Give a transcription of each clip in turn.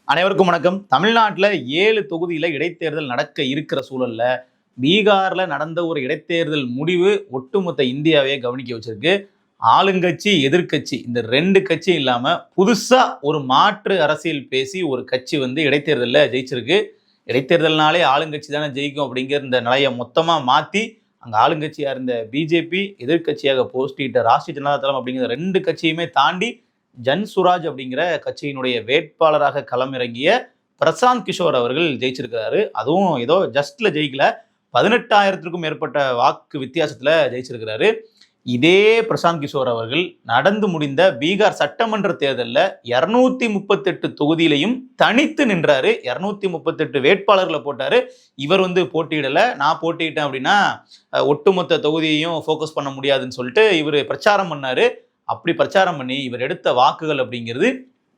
அனைவருக்கும் வணக்கம். தமிழ்நாட்டில் 7 தொகுதியில் இடைத்தேர்தல் நடக்க இருக்கிற சூழல்ல பீகார்ல நடந்த ஒரு இடைத்தேர்தல் முடிவு ஒட்டுமொத்த இந்தியாவே கவனிக்க வச்சிருக்கு. ஆளுங்கட்சி எதிர்கட்சி இந்த 2 கட்சியும் இல்லாம புதுசா ஒரு மாற்று அரசியல் பேசி ஒரு கட்சி இடைத்தேர்தலில் ஜெயிச்சிருக்கு. இடைத்தேர்தல்னாலே ஆளுங்கட்சி தானே ஜெயிக்கும் அப்படிங்கிற இந்த நிலையை மொத்தமா மாத்தி அங்க ஆளுங்கட்சியா இருந்த பிஜேபி எதிர்கட்சியாக போஸ்டிட்ட ராஷ்டிரிய ஜனதா தளம் அப்படிங்கிற 2 கட்சியுமே தாண்டி ஜன்சுராஜ் அப்படிங்கிற கட்சியினுடைய வேட்பாளராக களமிறங்கிய பிரசாந்த் கிஷோர் அவர்கள் ஜெயிச்சிருக்கிறாரு. அதுவும் ஏதோ ஜஸ்ட்ல ஜெயிக்கல, 18,000க்கும் மேற்பட்ட வாக்கு வித்தியாசத்துல ஜெயிச்சிருக்கிறாரு. இதே பிரசாந்த் கிஷோர் அவர்கள் நடந்து முடிந்த பீகார் சட்டமன்ற தேர்தலில் 238 தொகுதியிலையும் தனித்து நின்றாரு. 238 வேட்பாளர்களை போட்டாரு. இவர் போட்டியிடல, நான் போட்டியிட்டேன் அப்படின்னா ஒட்டுமொத்த தொகுதியையும் ஃபோக்கஸ் பண்ண முடியாதுன்னு சொல்லிட்டு இவர் பிரச்சாரம் பண்ணாரு. அப்படி பிரச்சாரம் பண்ணி இவர் எடுத்த வாக்குகள் அப்படிங்கிறது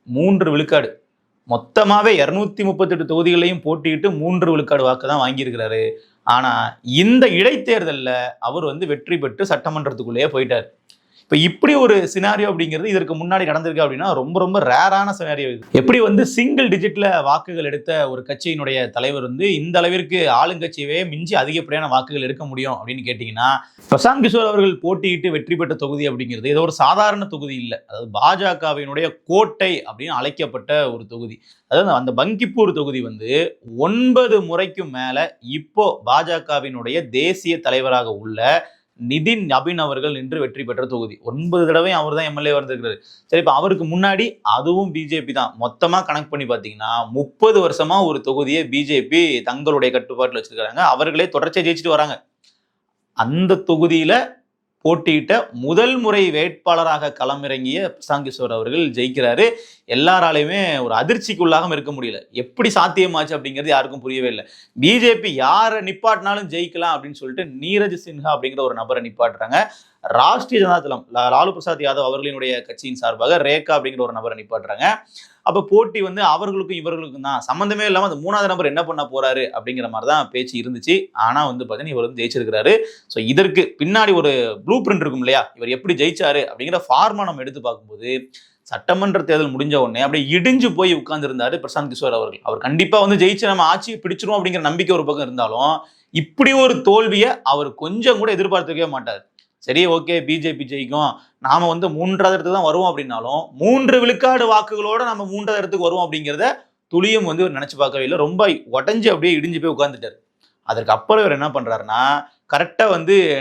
3 விழுக்காடு. மொத்தமாவே 238 தொகுதிகளையும் போட்டியிட்டு 3 விழுக்காடு வாக்கு தான் வாங்கியிருக்கிறாரு. ஆனா இந்த இடைத்தேர்தலில் அவர் வெற்றி பெற்று சட்டமன்றத்துக்குள்ளேயே போயிட்டார். இப்போ இப்படி ஒரு சினாரியோ அப்படிங்கிறது இதற்கு முன்னாடி நடந்திருக்கு அப்படின்னா ரொம்ப ரொம்ப ரேரான சினாரியோ. இது எப்படி சிங்கிள் டிஜிட்ல வாக்குகள் எடுத்த ஒரு கட்சியினுடைய தலைவர் இந்த அளவிற்கு ஆளுங்கட்சியவே மிஞ்சி அதிகப்படியான வாக்குகள் எடுக்க முடியும் அப்படின்னு கேட்டீங்கன்னா, பிரசாந்த் கிஷோர் அவர்கள் போட்டியிட்டு வெற்றி பெற்ற தொகுதி அப்படிங்கிறது ஏதோ ஒரு சாதாரண தொகுதி இல்லை. அதாவது பாஜகவினுடைய கோட்டை அப்படின்னு அழைக்கப்பட்ட ஒரு தொகுதி. அதாவது அந்த பங்கிப்பூர் தொகுதி 9 முறைக்கும் மேல இப்போ பாஜகவினுடைய தேசிய தலைவராக உள்ள நிதின் நபின் அவர்கள் நின்று வெற்றி பெற்ற தொகுதி. 9 தடவையும் அவர் தான் எம்எல்ஏ வந்திருக்கிறாரு. சரி, இப்போ அவருக்கு முன்னாடி அதுவும் பிஜேபி தான். மொத்தமா கணக்கு பண்ணி பார்த்தீங்கன்னா 30 வருஷமா ஒரு தொகுதியை பிஜேபி தங்களுடைய கட்டுப்பாட்டில் வச்சிருக்காங்க. அவர்களே தொடர்ச்சியா ஜெயிச்சுட்டு வராங்க. அந்த தொகுதியில போட்டியிட்ட முதல் முறை வேட்பாளராக களமிறங்கிய பிரசாந்த் கிஷோர் அவர்கள் ஜெயிக்கிறாரு. எல்லாராலையுமே ஒரு அதிர்ச்சிக்குள்ளாக இருக்க முடியல. எப்படி சாத்தியமாச்சு அப்படிங்கிறது யாருக்கும் புரியவே இல்லை. பிஜேபி யாரை நிப்பாட்டினாலும் ஜெயிக்கலாம் அப்படின்னு சொல்லிட்டு நீரஜ் சின்ஹா அப்படிங்கிற ஒரு நபரை நிப்பாட்டுறாங்க. ராஷ்டிரிய ஜனதா தளம் லாலு பிரசாத் யாதவ் அவர்களினுடைய கட்சியின் சார்பாக ரேகா அப்படிங்கிற ஒரு நபரை நிப்பாட்டுறாங்க. அப்ப போட்டி அவர்களுக்கும் இவர்களுக்கும் தான், சம்பந்தமே இல்லாம அந்த 3வது நபர் என்ன பண்ண போறாரு அப்படிங்கிற மாதிரி தான் பேச்சு இருந்துச்சு. ஆனா பாத்தீங்கன்னா இவர் ஜெயிச்சிருக்கிறாரு. ஸோ இதற்கு பின்னாடி ஒரு ப்ளூ பிரிண்ட் இருக்கும் இல்லையா, இவர் எப்படி ஜெயிச்சாரு அப்படிங்கிற ஃபார்மா நம்ம எடுத்து பார்க்கும்போது சட்டமன்ற தேர்தல் முடிஞ்ச உடனே அப்படியே இடிஞ்சு போய் உட்கார்ந்துருந்தாரு பிரசாந்த் கிஷோர் அவர்கள். அவர் கண்டிப்பா ஜெயிச்சு நம்ம ஆட்சியை பிடிச்சிரும் அப்படிங்கிற நம்பிக்கை ஒரு பக்கம் இருந்தாலும் இப்படி ஒரு தோல்வியை அவர் கொஞ்சம் கூட எதிர்பார்த்துக்கவே மாட்டார். சரி, ஓகே, பிஜேபி ஜெயிக்கும், நாம 3வது இடத்துக்கு தான் வருவோம் அப்படின்னாலும் 3 விழுக்காடு வாக்குகளோட நம்ம 3வது இடத்துக்கு வருவோம் அப்படிங்கிறத துளியும் நினைச்சு பார்க்கவே இல்லை. ரொம்ப உடஞ்சு அப்படியே இடிஞ்சு போய் உட்கார்ந்துட்டாரு. அதற்கு அப்புறம் இவர் என்ன பண்றாருன்னா, கரெக்டா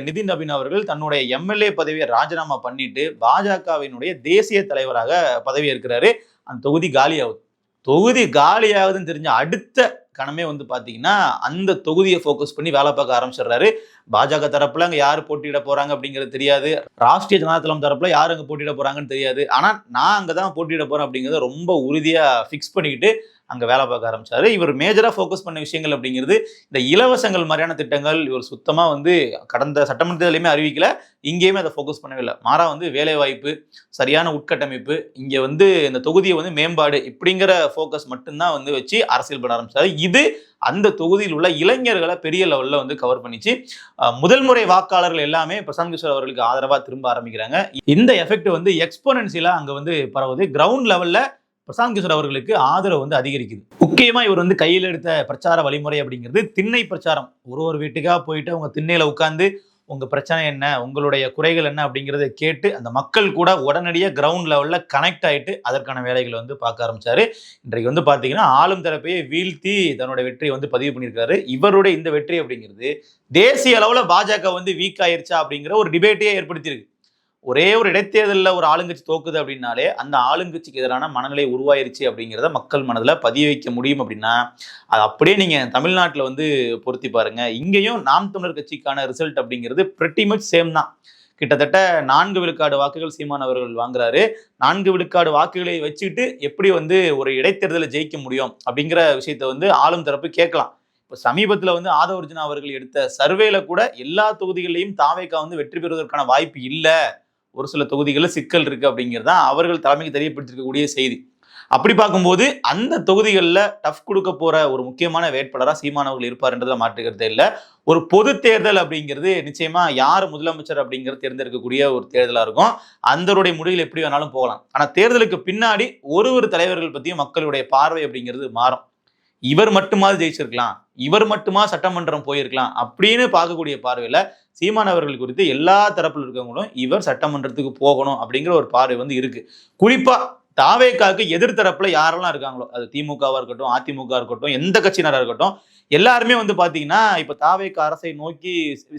நிதின் நபின் அவர்கள் தன்னுடைய எம்எல்ஏ பதவியை ராஜினாமா பண்ணிட்டு பாஜகவினுடைய தேசிய தலைவராக பதவி ஏற்கிறாரு. அந்த தொகுதி காலியாகுது. தொகுதி காலியாகுதுன்னு தெரிஞ்ச அடுத்த கணமே பாத்தீங்கன்னா அந்த தொகுதியை ஃபோக்கஸ் பண்ணி வேலை பார்க்க ஆரம்பிச்சிடுறாரு. பாஜக தரப்புல அங்க யாரு போட்டியிட போறாங்க அப்படிங்கிறது தெரியாது. ராஷ்டிரிய ஜனதா தளம் தரப்புல யாரு அங்க போட்டியிட போறாங்கன்னு தெரியாது. ஆனா நான் அங்கதான் போட்டியிட போறேன் அப்படிங்கிறத ரொம்ப உறுதியா பிக்ஸ் பண்ணிக்கிட்டு அங்க வேலை பார்க்க ஆரம்பிச்சாரு. இவர் மேஜரா ஃபோக்கஸ் பண்ண விஷயங்கள் அப்படிங்கிறது இந்த இலவசங்கள் மாதிரியான திட்டங்கள். இவர் சுத்தமா கடந்த சட்டமன்றத்திலையுமே அறிவிக்கல, இங்கேயுமே அதை ஃபோக்கஸ் பண்ணவே இல்லை. மாறா வேலை வாய்ப்பு, சரியான உட்கட்டமைப்பு, இங்க இந்த தொகுதியை மேம்பாடு இப்படிங்கிற ஃபோக்கஸ் மட்டும்தான் வச்சு அரசியல் பண்ண ஆரம்பிச்சாரு. இது அந்த தொகுதியில் உள்ள இளைஞர்களை பெரிய லெவல்ல கவர் பண்ணிச்சு. முதல் முறை வாக்காளர்கள் எல்லாமே பிரசாந்த் கிஷோர் அவர்களுக்கு ஆதரவா திரும்ப ஆரம்பிக்கிறாங்க. இந்த எஃபெக்ட் எக்ஸ்போனன்சியலா அங்க பரவுது. கிரவுண்ட் லெவல்ல பிரசாந்த் கிஷோர் அவர்களுக்கு ஆதரவு அதிகரிக்குது. முக்கியமா இவர் கையில் எடுத்த பிரச்சார வழிமுறை அப்படிங்கிறது திண்ணை பிரச்சாரம். ஒரு வீட்டுக்காக போயிட்டு அவங்க திண்ணையில உட்கார்ந்து உங்க பிரச்சனை என்ன, உங்களுடைய குறைகள் என்ன அப்படிங்கிறத கேட்டு அந்த மக்கள் கூட உடனடியாக கிரவுண்ட் லெவல்ல கனெக்ட் ஆயிட்டு அதற்கான வேலைகளை பார்க்க ஆரம்பிச்சாரு. இன்றைக்கு பாத்தீங்கன்னா ஆளும் தரப்பையே வீழ்த்தி தன்னோட வெற்றியை பதிவு பண்ணியிருக்காரு. இவருடைய இந்த வெற்றி அப்படிங்கிறது தேசிய அளவுல பாஜக வீக் ஆயிருச்சா அப்படிங்கிற ஒரு டிபேட்டையே ஏற்படுத்தியிருக்கு. ஒரே ஒரு இடைத்தேர்தலில் ஒரு ஆளுங்கட்சி தோக்குது அப்படின்னாலே அந்த ஆளுங்கட்சிக்கு எதிரான மனநிலை உருவாயிருச்சு அப்படிங்கிறத மக்கள் மனதில் பதிய வைக்க முடியும். அப்படின்னா அது அப்படியே நீங்க தமிழ்நாட்டில் பொருத்தி பாருங்க. இங்கேயும் நாம் தமிழர் கட்சிக்கான ரிசல்ட் அப்படிங்கிறது பிரெட்டி மச் சேம் தான். கிட்டத்தட்ட 4 விழுக்காடு வாக்குகள் சீமான் அவர்கள் வாங்குறாரு. 4 விழுக்காடு வாக்குகளை வச்சுக்கிட்டு எப்படி ஒரு இடைத்தேர்தலை ஜெயிக்க முடியும் அப்படிங்கிற விஷயத்த ஆளும் தரப்பு கேட்கலாம். இப்போ சமீபத்தில் ஆதவ் அர்ஜுனா அவர்கள் எடுத்த சர்வேல கூட எல்லா தொகுதிகளிலையும் தாவேகா வெற்றி பெறுவதற்கான வாய்ப்பு இல்லை, ஒரு சில தொகுதிகளில் சிக்கல் இருக்கு அப்படிங்கிறது தான் அவர்கள் தலைமைக்கு தெரியப்படுத்திருக்கக்கூடிய செய்தி. அப்படி பார்க்கும்போது அந்த தொகுதிகளில் டஃப் கொடுக்க போற ஒரு முக்கியமான வேட்பாளராக சீமானவர்கள் இருப்பார்ன்றதுல மாற்றுக்கிறதே இல்லை. ஒரு பொது தேர்தல் அப்படிங்கிறது நிச்சயமா யார் முதலமைச்சர் அப்படிங்கிறது தேர்ந்தெடுக்கக்கூடிய ஒரு தேர்தலாக இருக்கும். அந்தருடைய முடிவில் எப்படி வேணாலும் போகலாம். ஆனால் தேர்தலுக்கு பின்னாடி ஒரு தலைவர்கள் பற்றியும் மக்களுடைய பார்வை அப்படிங்கிறது மாறும். இவர் மட்டுமாவது ஜெயிச்சிருக்கலாம், இவர் மட்டுமா சட்டமன்றம் போயிருக்கலாம் அப்படின்னு பார்க்கக்கூடிய பார்வையில சீமான் அவர்கள் குறித்து எல்லா தரப்பில் இருக்கவங்களும் இவர் சட்டமன்றத்துக்கு போகணும் அப்படிங்கிற ஒரு பார்வை வந்து இருக்கு. குறிப்பா தாவேக்காவுக்கு எதிர்த்தரப்புல யாரெல்லாம் இருக்காங்களோ, அது திமுகவா இருக்கட்டும், அதிமுக இருக்கட்டும், எந்த கட்சியினரா இருக்கட்டும், எல்லாருமே வந்து பாத்தீங்கன்னா இப்ப தாவேக்கா அரசை நோக்கி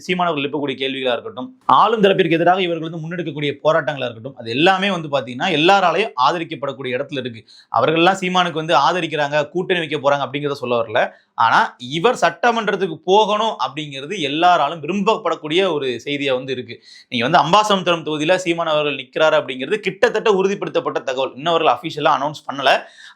சீமானவர்கள் எழுப்பக்கூடிய கேள்விகளா இருக்கட்டும், ஆளும் தரப்பிற்கு எதிராக இவர்கள் வந்து முன்னெடுக்கக்கூடிய போராட்டங்களா இருக்கட்டும், அது எல்லாமே வந்து பாத்தீங்கன்னா எல்லாராலையும் ஆதரிக்கப்படக்கூடிய இடத்துல இருக்கு. அவர்கள்லாம் சீமானுக்கு வந்து ஆதரிக்கிறாங்க, கூட்டணி வைக்க போறாங்க அப்படிங்கிறத சொல்ல வரல. ஆனா இவர் சட்டமன்றத்துக்கு போகணும் அப்படிங்கிறது எல்லாராலும் விரும்பப்படக்கூடிய ஒரு செய்தியா வந்து இருக்கு. நீங்க வந்து அம்பாசமுத்திரம் தொகுதியில சீமான் அவர்கள் நிக்கிறாரு அப்படிங்கிறது கிட்டத்தட்ட உறுதிப்படுத்தப்பட்ட தகவல். இன்னும் அவர்கள் அபிஷியலா அனௌன்ஸ் பண்ணல.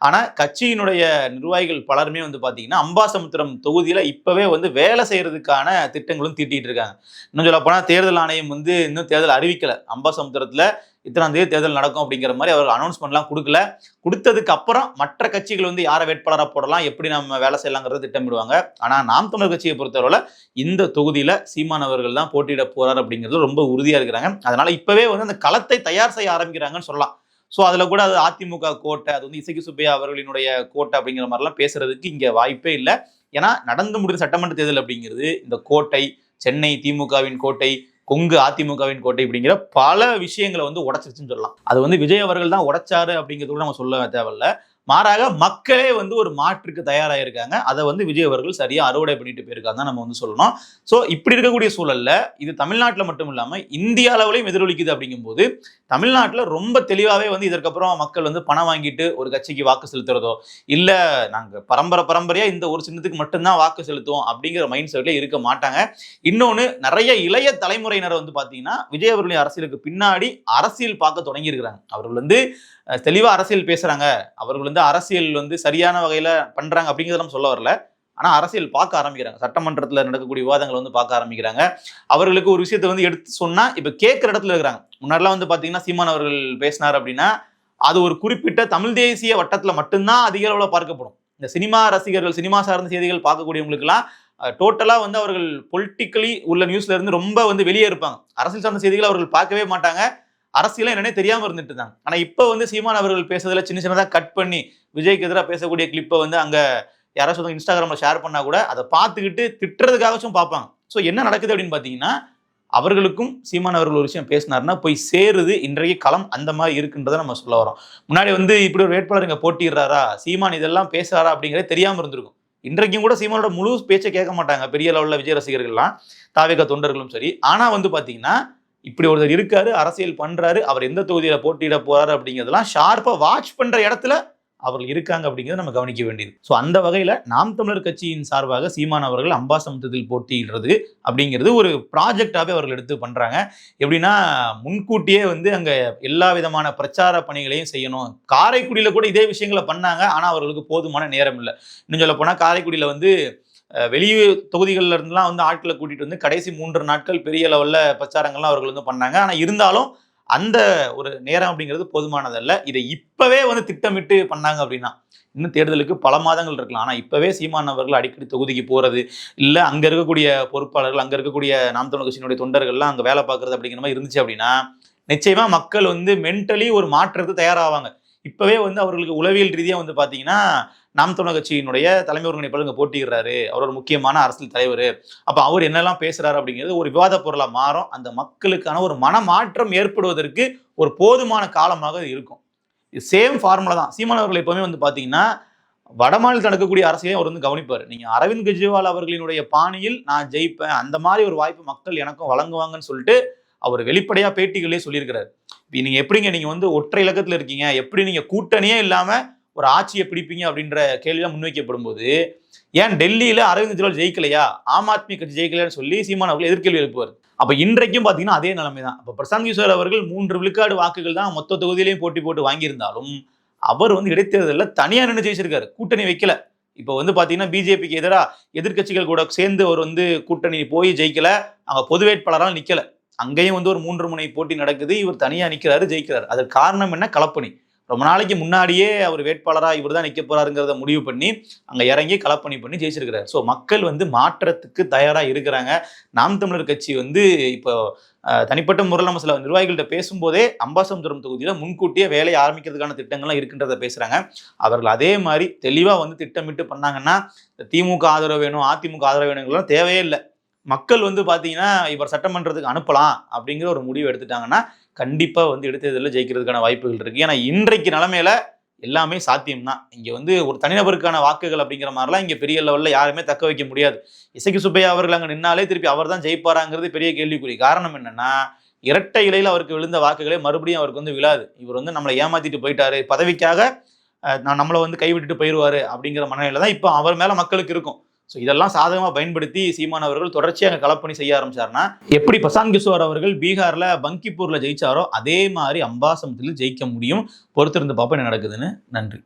ஆனா கட்சியினுடைய நிர்வாகிகள் பலருமே வந்து பாத்தீங்கன்னா அம்பாசமுத்திரம் தொகுதியில இப்பவே வந்து வேலை செய்யறதுக்கான திட்டங்களும் தீட்டிட்டு இருக்காங்க. இன்னும் சொல்ல போனா தேர்தல் ஆணையம் வந்து இன்னும் தேர்தல் அறிவிக்கல. அம்பாசமுத்திரத்துல இத்தனாம் தேதி தேர்தல் நடக்கும் அப்படிங்கிற மாதிரி அவர்கள் அனௌன்ஸ்மெண்ட்லாம் கொடுக்கல. கொடுத்ததுக்கு அப்புறம் மற்ற கட்சிகள் வந்து யாரை வேட்பாளராக போடலாம், எப்படி நம்ம வேலை செய்யலாங்கிறத திட்டமிடுவாங்க. ஆனா நாம் தமிழர் கட்சியை பொறுத்தவரை இந்த தொகுதியில சீமான் அவர்கள் தான் போட்டியிட போறாரு அப்படிங்கிறது ரொம்ப உறுதியா இருக்கிறாங்க. அதனால இப்பவே வந்து அந்த களத்தை தயார் செய்ய ஆரம்பிக்கிறாங்கன்னு சொல்லலாம். ஸோ அதில் கூட அது அதிமுக கோட்டை, அது வந்து இசக்கி சுப்பையா அவர்களினுடைய கோட்டை அப்படிங்கிற மாதிரிலாம் பேசுறதுக்கு இங்கே வாய்ப்பே இல்லை. ஏன்னா நடந்து முடிந்த சட்டமன்ற தேர்தல் அப்படிங்கிறது இந்த கோட்டை, சென்னை திமுகவின் கோட்டை, கொங்கு அதிமுகவின் கோட்டை இப்படிங்கிற பல விஷயங்களை வந்து உடைச்சிருச்சுன்னு சொல்லலாம். அது வந்து விஜய் அவர்கள் தான் உடைச்சாரு அப்படிங்கிறது கூட நம்ம சொல்ல தேவையில்ல. மாறாக மக்களே வந்து ஒரு மாற்றுக்கு தயாராயிருக்காங்க. அதை வந்து விஜய் அவர்கள் சரியா அறுவடை பண்ணிட்டு போயிருக்காங்க தான் நம்ம வந்து சொல்லணும். ஸோ இப்படி இருக்கக்கூடிய சூழல்ல இது தமிழ்நாட்டில் மட்டும் இல்லாம இந்திய அளவுலையும் எதிரொலிக்குது. அப்படிங்கும்போது தமிழ்நாட்டில் ரொம்ப தெளிவாகவே வந்து இதற்கப்புறம் மக்கள் வந்து பணம் வாங்கிட்டு ஒரு கட்சிக்கு வாக்கு செலுத்துறதோ, இல்ல நாங்க பரம்பரையா இந்த ஒரு சின்னத்துக்கு மட்டும்தான் வாக்கு செலுத்துவோம் அப்படிங்கிற மைண்ட் செட்ல இருக்க மாட்டாங்க. இன்னொன்னு, நிறைய இளைய தலைமுறையினர் வந்து பாத்தீங்கன்னா விஜய் அவர்களின் அரசியலுக்கு பின்னாடி அரசியல் பார்க்க தொடங்கி இருக்கிறாங்க. அவர்கள் வந்து தெளிவா அரசியல் பேசுறாங்க, அவர்கள் வந்து அரசியல் வந்து சரியான வகையில பண்றாங்க அப்படிங்கிறத நம்ம சொல்ல வரல. ஆனா அரசியல் பார்க்க ஆரம்பிக்கிறாங்க. சட்டமன்றத்தில் நடக்கக்கூடிய விவாதங்களை வந்து பார்க்க ஆரம்பிக்கிறாங்க. அவர்களுக்கு ஒரு விஷயத்தை வந்து எடுத்து சொன்னா இப்ப கேட்கிற இடத்துல இருக்கிறாங்க. முன்னாடிலாம் வந்து பாத்தீங்கன்னா சீமான் அவர்கள் பேசினார் அப்படின்னா அது ஒரு குறிப்பிட்ட தமிழ் தேசிய வட்டத்துல மட்டும்தான் அதிக அளவில் பார்க்கப்படும். இந்த சினிமா ரசிகர்கள், சினிமா சார்ந்த செய்திகள் பார்க்கக்கூடியவங்களுக்கு எல்லாம் டோட்டலா வந்து அவர்கள் பொலிட்டிக்கலி உள்ள நியூஸ்ல இருந்து ரொம்ப வந்து வெளியே இருப்பாங்க. அரசியல் சார்ந்த செய்திகளை அவர்கள் பார்க்கவே மாட்டாங்க. அரசியல என்னன்னே தெரியாம இருந்துட்டு இருந்தாங்க. ஆனா இப்ப வந்து சீமான் அவர்கள் பேசுறதுல சின்னதா கட் பண்ணி விஜய்க்கு எதிராக பேசக்கூடிய கிளிப்பை வந்து அங்க யாராச்சும் இன்ஸ்டாகிராம்ல ஷேர் பண்ணா கூட அதை பார்த்துக்கிட்டு திட்டுறதுக்காகச்சும் பார்ப்பாங்க. ஸோ என்ன நடக்குது அப்படின்னு பாத்தீங்கன்னா, அவர்களுக்கும் சீமான் அவர்கள் ஒரு விஷயம் பேசினாருன்னா போய் சேருது. இன்றைய களம் அந்த மாதிரி இருக்குன்றதை நம்ம சொல்ல வரோம். முன்னாடி வந்து இப்படி ஒரு வேட்பாளர் இங்க போட்டிடுறாரா, சீமான் இதெல்லாம் பேசுறாரா அப்படிங்கிறதே தெரியாம இருந்திருக்கும். இன்றைக்கும் கூட சீமானோட முழு பேச்சை கேட்க மாட்டாங்க பெரிய லெவலில் விஜய் ரசிகர்கள்லாம், தாவேகா தொண்டர்களும் சரி. ஆனா வந்து பாத்தீங்கன்னா இப்படி ஒருத்தர் இருக்காரு, அரசியல் பண்றாரு, அவர் எந்த தொகுதியில போட்டியிட போறாரு அப்படிங்கிறதுலாம் ஷார்ப்பா வாட்ச் பண்ற இடத்துல அவர்கள் இருக்காங்க அப்படிங்கிறத நம்ம கவனிக்க வேண்டியது. ஸோ அந்த வகையில நாம் தமிழர் கட்சியின் சார்பாக சீமான் அவர்கள் அம்பாசமுத்திரத்தில் போட்டியிடுறது அப்படிங்கிறது ஒரு ப்ராஜெக்டாவே அவர்கள் எடுத்து பண்றாங்க. எப்படின்னா, முன்கூட்டியே வந்து அங்க எல்லா விதமான பிரச்சார பணிகளையும் செய்யணும். காரைக்குடியில கூட இதே விஷயங்களை பண்ணாங்க. ஆனா அவர்களுக்கு போதுமான நேரம் இல்லை. இன்னும் சொல்ல போனா காரைக்குடியில வந்து வெளியூர் தொகுதிகளில் இருந்துலாம் வந்து ஆட்களை கூட்டிட்டு வந்து கடைசி 3 நாட்கள் பெரிய லெவல்ல பிரச்சாரங்கள்லாம் அவர்கள் வந்து பண்ணாங்க. ஆனா இருந்தாலும் அந்த ஒரு நேரம் அப்படிங்கிறது போதுமானதல்ல. இதை இப்பவே வந்து திட்டமிட்டு பண்ணாங்க அப்படின்னா இன்னும் தேர்தலுக்கு பல மாதங்கள் இருக்கலாம். ஆனா இப்பவே சீமான் அவர்கள் அடிக்கடி தொகுதிக்கு போறது, இல்ல அங்க இருக்கக்கூடிய பொறுப்பாளர்கள், அங்க இருக்கக்கூடிய நாம் தமிழர் கட்சியினுடைய தொண்டர்கள்லாம் அங்க வேலை பார்க்கறது அப்படிங்கிற மாதிரி இருந்துச்சு அப்படின்னா நிச்சயமா மக்கள் வந்து மென்டலி ஒரு மாற்றத்துக்கு தயாராவாங்க. இப்பவே வந்து அவர்களுக்கு உளவியல் ரீதியா வந்து பாத்தீங்கன்னா நாம் தமிழர் கட்சியினுடைய தலைமை ஒருங்கிணைப்பாளர் இங்க போட்டியிடுறாரு, அவர் ஒரு முக்கியமான அரசியல் தலைவர், அப்ப அவர் என்னெல்லாம் பேசுறாரு அப்படிங்கிறது ஒரு விவாத பொருளா மாறும். அந்த மக்களுக்கான ஒரு மனமாற்றம் ஏற்படுவதற்கு ஒரு போதுமான காலமாக இருக்கும். சேம் ஃபார்முலா தான். சீமான் அவர்கள் எப்பவுமே வந்து பாத்தீங்கன்னா வடமாநிலத்தில் நடக்கக்கூடிய அரசியலையும் அவர் வந்து கவனிப்பார். நீங்க அரவிந்த் கெஜ்ரிவால் அவர்களினுடைய பாணியில் நான் ஜெயிப்பேன், அந்த மாதிரி ஒரு வாய்ப்பு மக்கள் எனக்கும் வழங்குவாங்கன்னு சொல்லிட்டு அவர் வெளிப்படையா பேட்டிகளே சொல்லியிருக்கிறார். நீங்க எப்படிங்க நீங்க வந்து ஒற்றை இலக்கத்துல இருக்கீங்க, எப்படி நீங்க கூட்டணியே இல்லாம ஒரு ஆட்சியை பிடிப்பீங்க அப்படின்ற கேள்வியெல்லாம் முன்வைக்கப்படும் போது, ஏன் டெல்லியில அரவிந்த் கெஜ்ரிவால் ஜெயிக்கலையா, ஆம் ஆத்மி கட்சி ஜெயிக்கலையான்னு சொல்லி சீமான் அவர்கள் எதிர்கேள்வி எழுப்புவார். அப்ப இன்றைக்கும் பாத்தீங்கன்னா அதே நிலைமை தான். அப்ப பிரசாந்த் கிஷோர் அவர்கள் 3 விழுக்காடு வாக்குகள் தான் மொத்த தொகுதியிலையும் போட்டி போட்டு வாங்கியிருந்தாலும் அவர் வந்து இடைத்தேர்தலில் தனியா நின்று ஜெயிச்சிருக்காரு, கூட்டணி வைக்கல. இப்ப வந்து பாத்தீங்கன்னா பிஜேபிக்கு எதிராக எதிர்கட்சிகள் கூட சேர்ந்து அவர் வந்து கூட்டணி போய் ஜெயிக்கல, அங்க பொது வேட்பாளரால் நிக்கல. அங்கேயும் வந்து ஒரு 3 முனை போட்டி நடக்குது, இவர் தனியா நிக்கிறாரு, ஜெயிக்கிறாரு. அதற்கு காரணம் என்ன? களப்பணி. ரொம்ப நாளைக்கு முன்னாடியே அவர் வேட்பாளராக இவர் தான் நிற்க போறாருங்கிறத முடிவு பண்ணி அங்கே இறங்கி களப்பணி பண்ணி ஜெயிச்சிருக்கிறார். ஸோ மக்கள் வந்து மாற்றத்துக்கு தயாராக இருக்கிறாங்க. நாம் தமிழர் கட்சி வந்து இப்போ தனிப்பட்ட முறையில் நம்ம சில நிர்வாகிகள்கிட்ட பேசும்போதே அம்பாசமுத்திரம் தொகுதியில் முன்கூட்டியே வேலையை ஆரம்பிக்கிறதுக்கான திட்டங்கள்லாம் இருக்குன்றதை பேசுகிறாங்க. அவர்கள் அதே மாதிரி தெளிவாக வந்து திட்டமிட்டு பண்ணாங்கன்னா திமுக ஆதரவு வேணும், அதிமுக ஆதரவு வேணுங்கலாம் தேவையே இல்லை. மக்கள் வந்து பார்த்தீங்கன்னா இவர் சட்டமன்றத்துக்கு அனுப்பலாம் அப்படிங்கிற ஒரு முடிவு எடுத்துட்டாங்கன்னா கண்டிப்பாக வந்து இடைத்தேர்தலில் ஜெயிக்கிறதுக்கான வாய்ப்புகள் இருக்குது. ஏன்னா இன்றைக்கு நிலைமையில எல்லாமே சாத்தியம்தான். இங்கே வந்து ஒரு தனிநபருக்கான வாக்குகள் அப்படிங்கிற மாதிரிலாம் இங்கே பெரிய லெவலில் யாருமே தக்க வைக்க முடியாது. இசக்கி சுப்பையா அவர்கள் அங்கே நின்னாலே திருப்பி அவர் தான் ஜெயிப்பாராங்கிறது பெரிய கேள்விக்குறி. காரணம் என்னன்னா இரட்டை இலையில் அவருக்கு விழுந்த வாக்குகளே மறுபடியும் அவருக்கு வந்து விழாது. இவர் வந்து நம்மளை ஏமாத்திட்டு போயிட்டாரு, பதவிக்காக நம்மளை வந்து கைவிட்டுட்டு போயிடுவாரு அப்படிங்கிற மனநிலை தான் இப்போ அவர் மேலே மக்களுக்கு இருக்கும். ஸோ இதெல்லாம் சாதகமாக பயன்படுத்தி சீமான் அவர்கள் தொடர்ச்சியாக களப்பணி செய்ய ஆரம்பிச்சாருன்னா எப்படி பிரசாந்த் கிஷோர் அவர்கள் பீகார்ல பங்கிப்பூர்ல ஜெயிச்சாரோ அதே மாதிரி அம்பாசமுத்திரத்தில் ஜெயிக்க முடியும். பொறுத்திருந்து பார்ப்போம் என்ன நடக்குதுன்னு. நன்றி.